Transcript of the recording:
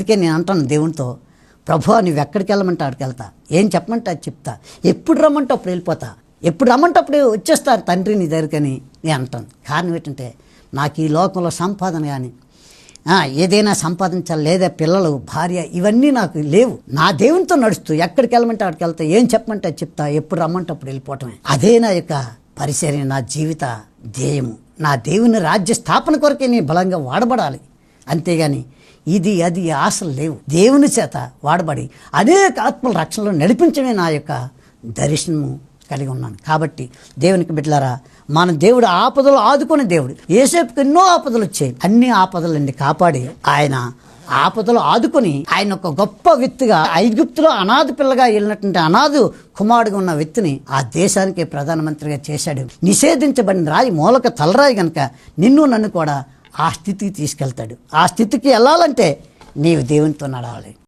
అందుకే నేను అంటాను దేవునితో, ప్రభువా నువ్వు ఎక్కడికి వెళ్ళమంటే అక్కడికి వెళ్తా, ఏం చెప్పమంటే అది చెప్తా, ఎప్పుడు రమ్మంటే అప్పుడు వెళ్ళిపోతా, ఎప్పుడు రమ్మంటే అప్పుడు వచ్చేస్తారు తండ్రి నీ దగ్గరికని నేను అంటాను. కారణం ఏంటంటే నాకు ఈ లోకంలో సంపాదన కానీ ఏదైనా సంపాదించాలి, లేదా పిల్లలు భార్య ఇవన్నీ నాకు లేవు. నా దేవునితో నడుస్తూ ఎక్కడికి వెళ్ళమంటే అక్కడికి వెళ్తా, ఏం చెప్పమంటే అది చెప్తా, ఎప్పుడు రమ్మంటే అప్పుడు వెళ్ళిపోవటమే. అదే నా యొక్క పరిచర్య, నా జీవిత ధ్యేయము. నా దేవుని రాజ్య స్థాపన కొరకే నేను బలంగా వాడబడాలి. అంతేగాని ఇది అది ఆశలు లేవు. దేవుని చేత వాడబడి అనేక ఆత్మల రక్షణలో నడిపించడమే నా యొక్క దర్శనము కలిగి ఉన్నాను. కాబట్టి దేవునికి బిడ్డలారా, మన దేవుడు ఆపదలు ఆదుకునే దేవుడు. యోసేపుకి ఎన్నో ఆపదలు వచ్చాయి, అన్ని ఆపదలన్నీ కాపాడి ఆయన ఆపదలు ఆదుకొని ఆయన ఒక గొప్ప వ్యక్తిగా, ఐగుప్తులో అనాథ పిల్లగా వెళ్ళినటువంటి అనాథ కుమారుడుగా ఉన్న వ్యక్తిని ఆ దేశానికి ప్రధానమంత్రిగా చేశాడు. నిషేధించబడిన రాయి మూలక తలరాయి కనుక నిన్ను నన్ను కూడా ఆ స్థితికి తీసుకెళ్తాడు. ఆ స్థితికి వెళ్ళాలంటే నీవు దేవునితో నడవాలి.